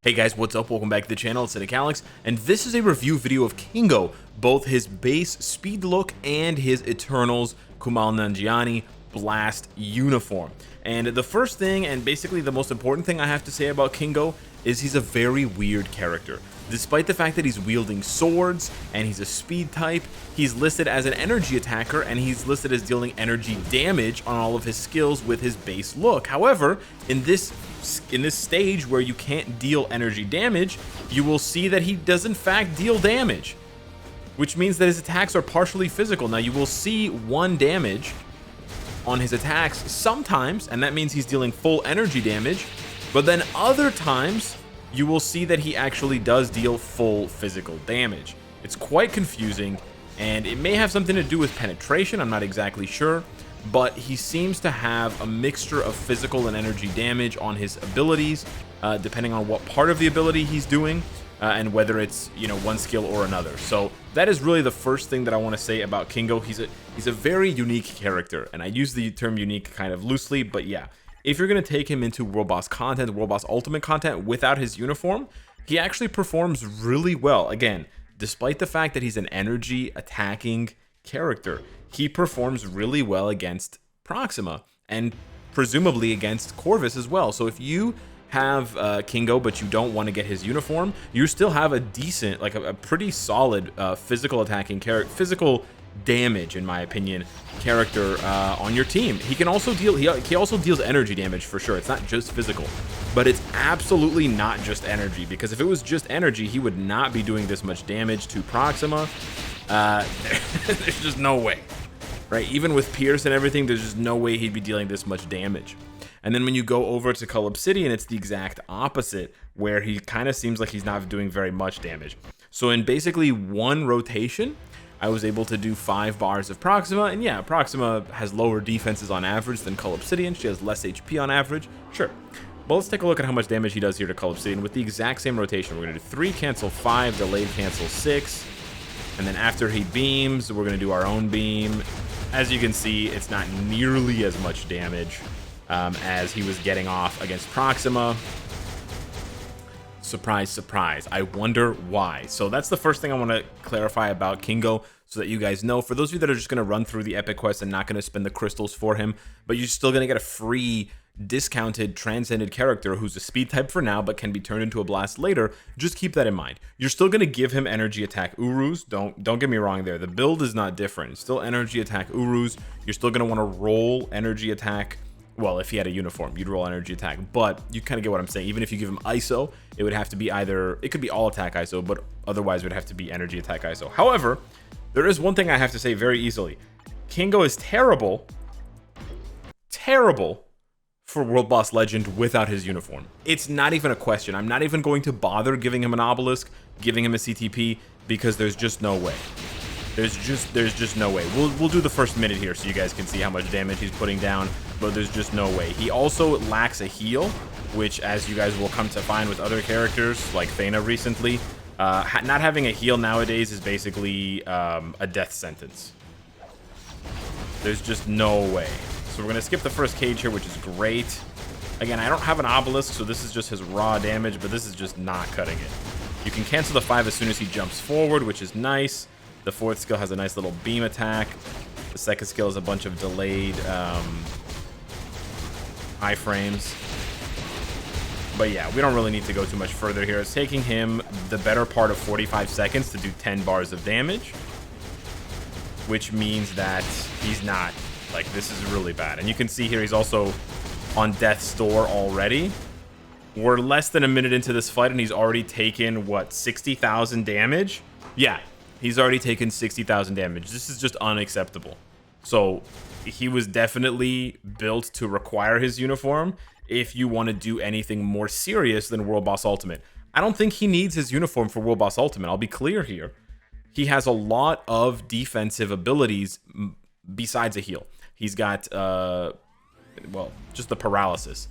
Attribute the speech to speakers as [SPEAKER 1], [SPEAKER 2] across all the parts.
[SPEAKER 1] Hey guys, what's up? Welcome back to the channel. It's Cynicalex, and this is a review video of Kingo, both his base speed look and his Eternals Kumail Nanjiani blast uniform. And the first thing, and basically the most important thing I have to say about Kingo, is he's a very weird character. Despite the fact that he's wielding swords and he's a speed type, he's listed as an energy attacker and he's listed as dealing energy damage on all of his skills with his base look. However, in this stage where you can't deal energy damage, you will see that he does in fact deal damage, which means that his attacks are partially physical. Now you will see 1 damage on his attacks sometimes, and that means he's dealing full energy damage, but then other times you will see that he actually does deal full physical damage. It's quite confusing, and it may have something to do with penetration, I'm not exactly sure, but he seems to have a mixture of physical and energy damage on his abilities, depending on what part of the ability he's doing, and whether it's, you know, one skill or another. So that is really the first thing that I want to say about Kingo. He's a very unique character, and I use the term unique kind of loosely, but yeah. If you're going to take him into World Boss content, World Boss Ultimate content without his uniform, he actually performs really well. Again, despite the fact that he's an energy attacking character, he performs really well against Proxima and presumably against Corvus as well. So if you have Kingo but you don't want to get his uniform, you still have a decent, like a pretty solid physical attacking character, physical damage, in my opinion, character on your team. He can also deal, he also deals energy damage for sure. It's not just physical, but it's absolutely not just energy, because if it was just energy, he would not be doing this much damage to Proxima. There's just no way, right? Even with Pierce and everything, there's just no way he'd be dealing this much damage. And then when you go over to Cull Obsidian, it's the exact opposite, where he kind of seems like he's not doing very much damage. So in basically 1 rotation, I was able to do 5 bars of Proxima, and yeah, Proxima has lower defenses on average than Cull Obsidian. She has less HP on average, sure. But let's take a look at how much damage he does here to Cull Obsidian with the exact same rotation. We're gonna do 3, cancel 5, delayed cancel 6, and then after he beams, we're gonna do our own beam. As you can see, it's not nearly as much damage as he was getting off against Proxima. Surprise, surprise. I wonder why. So that's the first thing I want to clarify about Kingo, so that you guys know. For those of you that are just going to run through the epic quest and not going to spend the crystals for him, but you're still going to get a free discounted transcended character who's a speed type for now but can be turned into a blast later, just keep that in mind. You're still going to give him energy attack Urus. Don't get me wrong there. The build is not different. It's still energy attack Urus. You're still going to want to roll energy attack. Well, if he had a uniform, you'd roll energy attack, but you kind of get what I'm saying. Even if you give him ISO, it would have to be either, it could be all attack ISO, but otherwise it would have to be energy attack ISO. However, there is one thing I have to say very easily. Kingo is terrible for World Boss Legend without his uniform. It's not even a question. I'm not even going to bother giving him an obelisk, giving him a CTP, because there's just no way. There's just no way. We'll do the first minute here so you guys can see how much damage he's putting down, but there's just no way. He also lacks a heal, which, as you guys will come to find with other characters like Thena recently, not having a heal nowadays is basically a death sentence. There's just no way. So we're gonna skip the first cage here, which is great. Again, I don't have an obelisk, so this is just his raw damage, but this is just not cutting it. You can cancel the 5 as soon as he jumps forward, which is nice. The 4th skill has a nice little beam attack. The 2nd skill is a bunch of delayed iframes. But yeah, we don't really need to go too much further here. It's taking him the better part of 45 seconds to do 10 bars of damage, which means that he's not, like, this is really bad. And you can see here he's also on death's door already. We're less than a minute into this fight and he's already taken, what, 60,000 damage? Yeah. He's already taken 60,000 damage. This is just unacceptable. So he was definitely built to require his uniform if you want to do anything more serious than World Boss Ultimate. I don't think he needs his uniform for World Boss Ultimate. I'll be clear here. He has a lot of defensive abilities besides a heal. He's got, well, just the paralysis.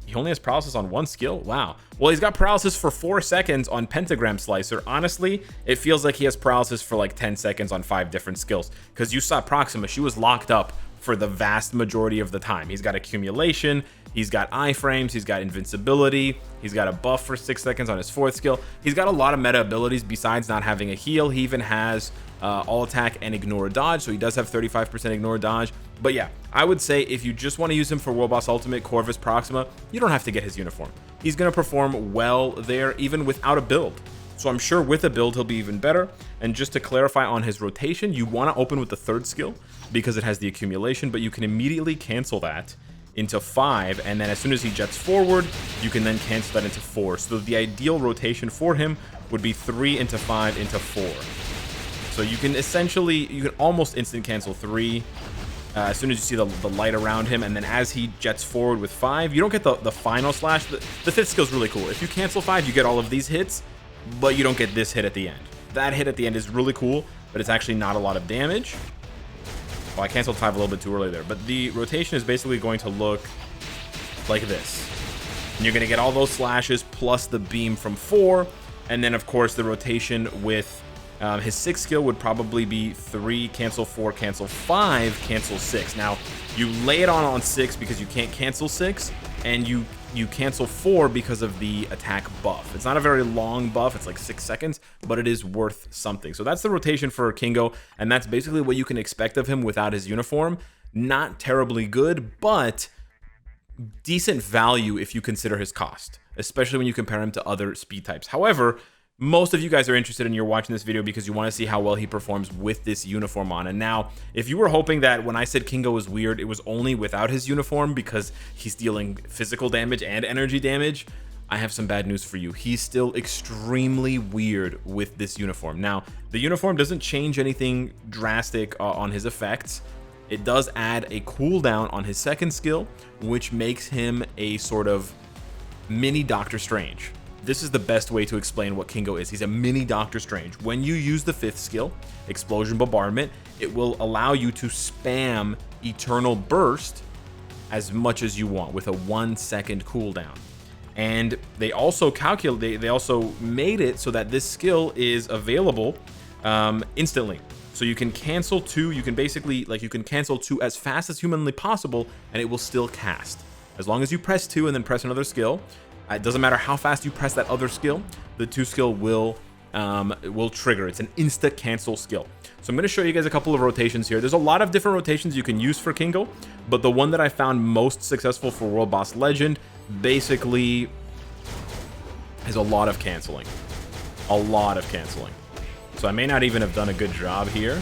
[SPEAKER 1] He only has paralysis on 1 skill? Wow. Well, he's got paralysis for 4 seconds on Pentagram Slicer. Honestly, it feels like he has paralysis for like 10 seconds on 5 different skills. Because you saw Proxima, she was locked up for the vast majority of the time. He's got accumulation, he's got iframes, he's got invincibility, he's got a buff for 6 seconds on his 4th skill. He's got a lot of meta abilities besides not having a heal. He even has all attack and ignore dodge, so he does have 35% ignore dodge. But yeah, I would say if you just want to use him for World Boss Ultimate, Corvus Proxima, you don't have to get his uniform. He's going to perform well there even without a build. So I'm sure with a build he'll be even better. And just to clarify on his rotation, you want to open with the 3rd skill because it has the accumulation, but you can immediately cancel that into 5, and then as soon as he jets forward, you can then cancel that into 4. So the ideal rotation for him would be 3 into 5 into 4. So you can essentially, you can almost instant cancel 3 as soon as you see the light around him, and then as he jets forward with 5, you don't get the final slash. The 5th skill is really cool. If you cancel 5, you get all of these hits, but you don't get this hit at the end. That hit at the end is really cool, but it's actually not a lot of damage. Well, I canceled 5 a little bit too early there, but the rotation is basically going to look like this. And you're going to get all those slashes plus the beam from 4, and then of course the rotation with his 6th skill would probably be 3, cancel 4, cancel 5, cancel 6. Now, you lay it on 6 because you can't cancel 6, and you cancel 4 because of the attack buff. It's not a very long buff, it's like 6 seconds, but it is worth something. So that's the rotation for Kingo, and that's basically what you can expect of him without his uniform. Not terribly good, but decent value if you consider his cost, especially when you compare him to other speed types. However, most of you guys are interested and you're watching this video because you want to see how well he performs with this uniform on. And now, if you were hoping that when I said Kingo was weird, it was only without his uniform because he's dealing physical damage and energy damage, I have some bad news for you. He's still extremely weird with this uniform. Now, the uniform doesn't change anything drastic on his effects. It does add a cooldown on his 2nd skill, which makes him a sort of mini Doctor Strange. This is the best way to explain what Kingo is. He's a mini Doctor Strange. When you use the 5th skill, Explosion Bombardment, it will allow you to spam Eternal Burst as much as you want with a 1-second cooldown. And they also they also made it so that this skill is available instantly. So you can cancel 2, you can basically, like, you can cancel 2 as fast as humanly possible, and it will still cast. As long as you press 2 and then press another skill, it doesn't matter how fast you press that other skill, the 2 skill will trigger. It's an insta cancel skill. So I'm going to show you guys a couple of rotations here. There's a lot of different rotations you can use for Kingo, but the one that I found most successful for World Boss Legend basically has a lot of canceling. A lot of canceling. So I may not even have done a good job here,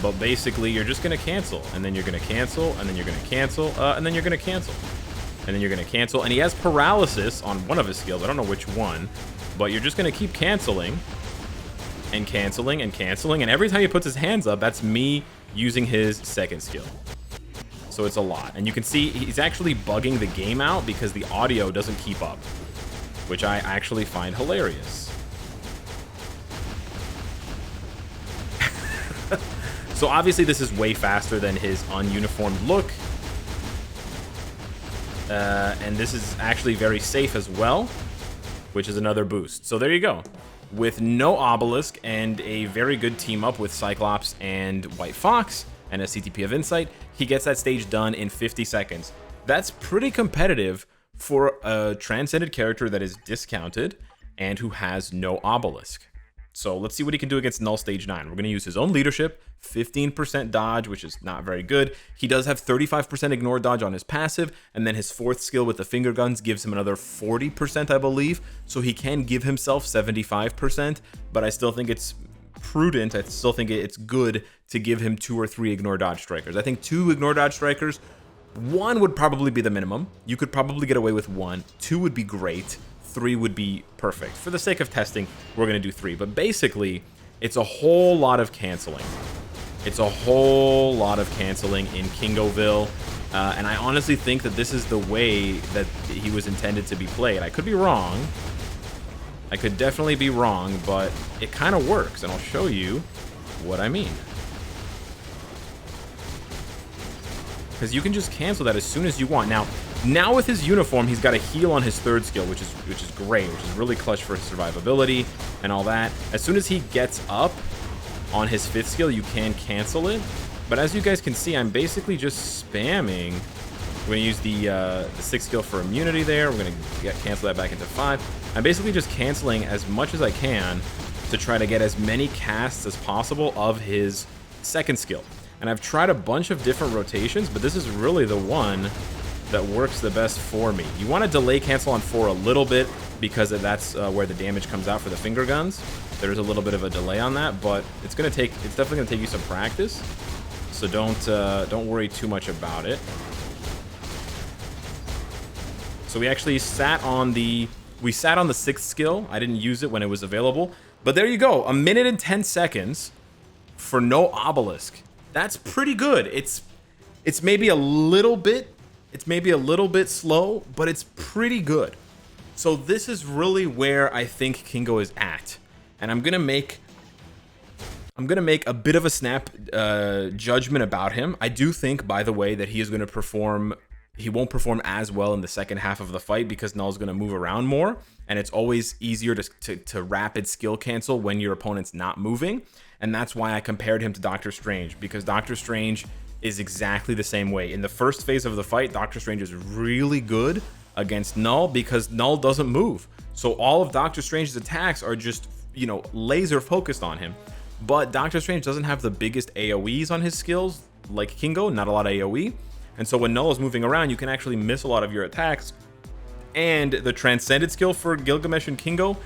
[SPEAKER 1] but basically you're just going to cancel, and then you're going to cancel, and then you're going to cancel, and then you're going to cancel. And then you're going to cancel, and he has paralysis on one of his skills. I don't know which one, but you're just going to keep canceling and canceling and canceling, and every time he puts his hands up, that's me using his 2nd skill. So it's a lot, and you can see he's actually bugging the game out because the audio doesn't keep up, which I actually find hilarious. So obviously this is way faster than his ununiformed look. And this is actually very safe as well, which is another boost. So there you go. With no obelisk and a very good team up with Cyclops and White Fox and a CTP of Insight, he gets that stage done in 50 seconds. That's pretty competitive for a transcended character that is discounted and who has no obelisk. So let's see what he can do against Null Stage 9. We're going to use his own leadership, 15% dodge, which is not very good. He does have 35% ignore dodge on his passive, and then his 4th skill with the finger guns gives him another 40%, I believe. So he can give himself 75%, but I still think it's prudent. I still think it's good to give him 2 or 3 ignore dodge strikers. I think 2 ignore dodge strikers, 1 would probably be the minimum. You could probably get away with 1. 2 would be great. 3 would be perfect. For the sake of testing, we're going to do 3. But basically, it's a whole lot of canceling. It's a whole lot of canceling in Kingoville. And I honestly think that this is the way that he was intended to be played. I could be wrong. I could definitely be wrong, but it kind of works. And I'll show you what I mean. Because you can just cancel that as soon as you want. Now with his uniform, he's got a heal on his 3rd skill, which is great, which is really clutch for his survivability and all that. As soon as he gets up on his 5th skill, you can cancel it, But as you guys can see, I'm basically just spamming. We're going to use the 6 skill for immunity there. We're going to cancel that back into 5. I'm basically just canceling as much as I can to try to get as many casts as possible of his 2nd skill. And I've tried a bunch of different rotations, but this is really the one that works the best for me. You want to delay cancel on 4 a little bit because that's where the damage comes out for the finger guns. There's a little bit of a delay on that, but it's definitely going to take you some practice. So don't worry too much about it. So we actually sat on the 6th skill. I didn't use it when it was available, but there you go. 1 minute and 10 seconds for no obelisk. That's pretty good. It's maybe a little bit slow, but it's pretty good. So this is really where I think Kingo is at, and I'm gonna make a bit of a snap judgment about him. I do think, by the way, that he is going to perform. He won't perform as well in the second half of the fight because Null's going to move around more, and it's always easier to rapid skill cancel when your opponent's not moving. And that's why I compared him to Doctor Strange, because Doctor Strange is exactly the same way. In the first phase of the fight, Doctor Strange is really good against Null because Null doesn't move. So all of Doctor Strange's attacks are just, you know, laser focused on him. But Doctor Strange doesn't have the biggest AoEs on his skills like Kingo, not a lot of AoE. And so when Null is moving around, you can actually miss a lot of your attacks. And the Transcended skill for Gilgamesh and Kingo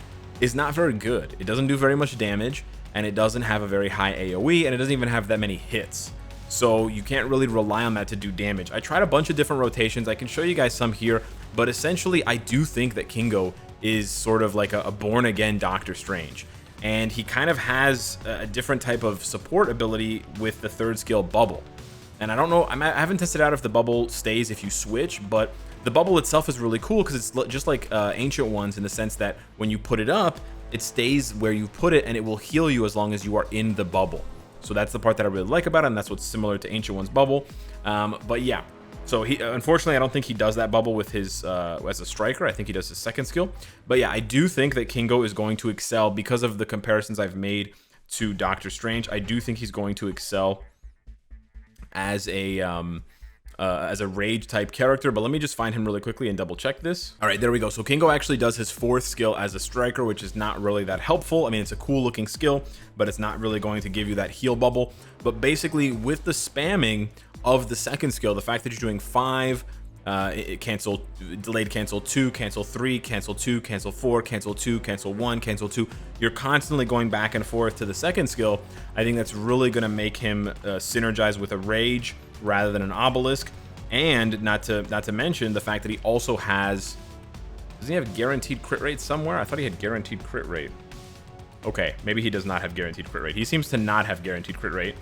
[SPEAKER 1] is not very good. It doesn't do very much damage, and it doesn't have a very high AoE, and it doesn't even have that many hits. So you can't really rely on that to do damage. I tried a bunch of different rotations. I can show you guys some here, but essentially I do think that Kingo is sort of like a born-again Doctor Strange. And he kind of has a different type of support ability with the 3rd skill, Bubble. And I don't know, I haven't tested out if the bubble stays if you switch, but the bubble itself is really cool because it's just like Ancient Ones in the sense that when you put it up, it stays where you put it and it will heal you as long as you are in the bubble. So that's the part that I really like about it, and that's what's similar to Ancient One's bubble. But yeah, so he unfortunately I don't think he does that bubble with his as a striker. I think he does his 2nd skill. But yeah, I do think that Kingo is going to excel because of the comparisons I've made to Doctor Strange. I do think he's going to excel as a rage type character, but let me just find him really quickly and double check this. All right, there we go. So Kingo actually does his 4th skill as a striker, which is not really that helpful. I mean, it's a cool looking skill, but it's not really going to give you that heal bubble. But basically with the spamming of the 2nd skill, the fact that you're doing 5, cancel, delayed cancel 2, cancel 3, cancel 2, cancel 4, cancel 2, cancel 1, cancel 2. You're constantly going back and forth to the 2nd skill. I think that's really going to make him synergize with a rage rather than an obelisk. And not to mention the fact that he also has, doesn't he have guaranteed crit rate somewhere? I thought he had guaranteed crit rate. Okay, maybe he does not have guaranteed crit rate. He seems to not have guaranteed crit rate,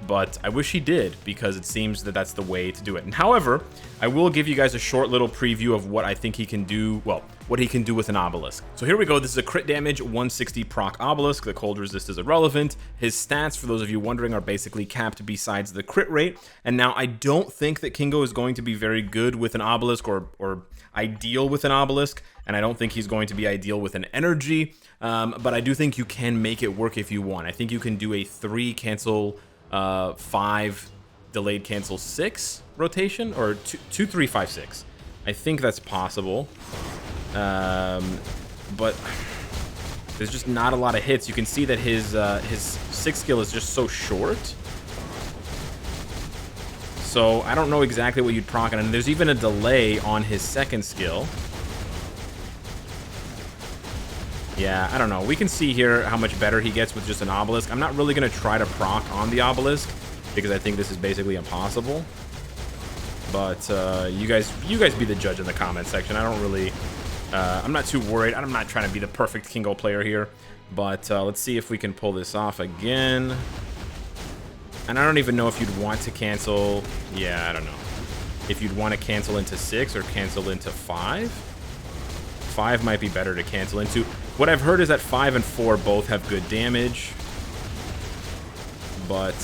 [SPEAKER 1] but I wish he did because it seems that that's the way to do it. And however, I will give you guys a short little preview of what I think he can do, well, what he can do with an obelisk. So here we go. This is a crit damage 160 proc obelisk. The cold resist is irrelevant. His stats, for those of you wondering, are basically capped besides the crit rate. And now I don't think that Kingo is going to be very good with an obelisk or ideal with an obelisk, and I don't think he's going to be ideal with an energy, but I do think you can make it work if you want. I think you can do a 3 cancel 5 delayed cancel 6 rotation, or 2 3 5 6. I think that's possible, but there's just not a lot of hits. You can see that his 6 skill is just so short. So I don't know exactly what you'd proc on, and there's even a delay on his 2nd skill. Yeah, I don't know. We can see here how much better he gets with just an obelisk. I'm not really going to try to proc on the obelisk because I think this is basically impossible. But you guys be the judge in the comment section. I don't really, I'm not too worried. I'm not trying to be the perfect Kingo player here. But let's see if we can pull this off again. And I don't even know if you'd want to cancel. Yeah, I don't know. If you'd want to cancel into 6 or cancel into 5. 5 might be better to cancel into. What I've heard is that 5 and 4 both have good damage. But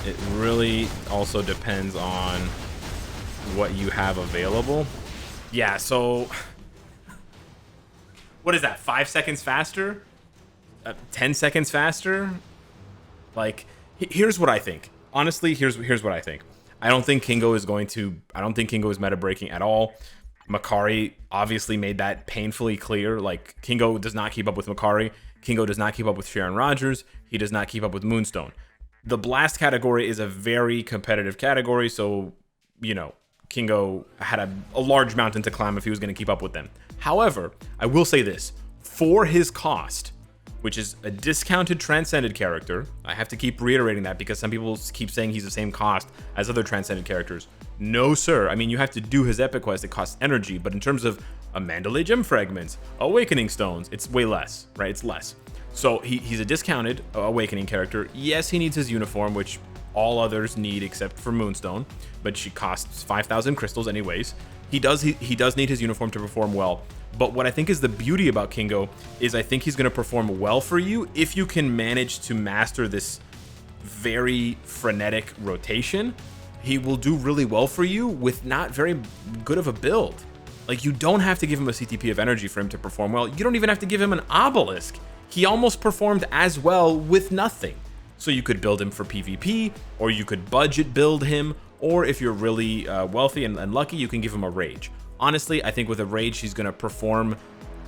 [SPEAKER 1] it really also depends on what you have available. Yeah, so what is that? 5 seconds faster? 10 seconds faster? Like, here's what I think. honestly, here's what I think. I don't think Kingo is meta breaking at all. Makari obviously made that painfully clear. Like, Kingo does not keep up with Makari. Kingo does not keep up with Sharon Rogers. He does not keep up with Moonstone. The blast category is a very competitive category, so, you know, Kingo had a large mountain to climb if he was going to keep up with them. However, I will say this. For his cost, which is a discounted Transcended character, I have to keep reiterating that because some people keep saying he's the same cost as other Transcended characters. No, sir. I mean, you have to do his epic quest. It costs energy, but in terms of a Mandalay Gem Fragments, Awakening Stones, it's way less, right? It's less. So he's a discounted Awakening character. Yes, he needs his uniform, which all others need except for Moonstone, but she costs 5,000 crystals anyways. He does need his uniform to perform well. But what I think is the beauty about Kingo is I think he's going to perform well for you if you can manage to master this very frenetic rotation. He will do really well for you with not very good of a build. Like, you don't have to give him a CTP of energy for him to perform well. You don't even have to give him an obelisk. He almost performed as well with nothing. So you could build him for PvP, or you could budget build him, or if you're really wealthy and lucky, you can give him a rage. Honestly, I think with a rage, he's going to perform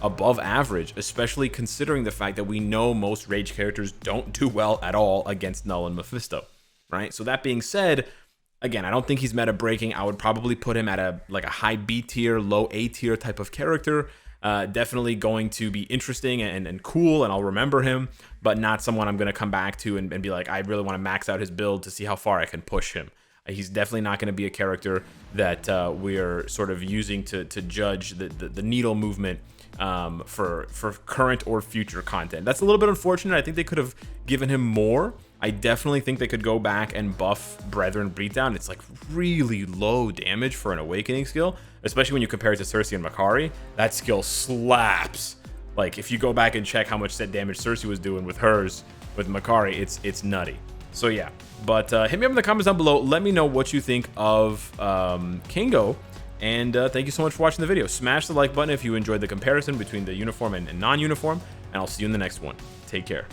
[SPEAKER 1] above average, especially considering the fact that we know most rage characters don't do well at all against Null and Mephisto, right? So that being said, again, I don't think he's meta breaking. I would probably put him at a high B tier, low A tier type of character. Definitely going to be interesting and cool, and I'll remember him, but not someone I'm going to come back to and be like, I really want to max out his build to see how far I can push him. He's definitely not going to be a character that we're sort of using to judge the needle movement for current or future content. That's a little bit unfortunate. I think they could have given him more. I definitely think they could go back and buff Brethren Beatdown. It's like really low damage for an Awakening skill, especially when you compare it to Cersei and Makari. That skill slaps. Like, if you go back and check how much set damage Cersei was doing with hers, with Makari, it's nutty. So yeah, but hit me up in the comments down below. Let me know what you think of Kingo, and thank you so much for watching the video. Smash the like button if you enjoyed the comparison between the uniform and non-uniform, and I'll see you in the next one. Take care.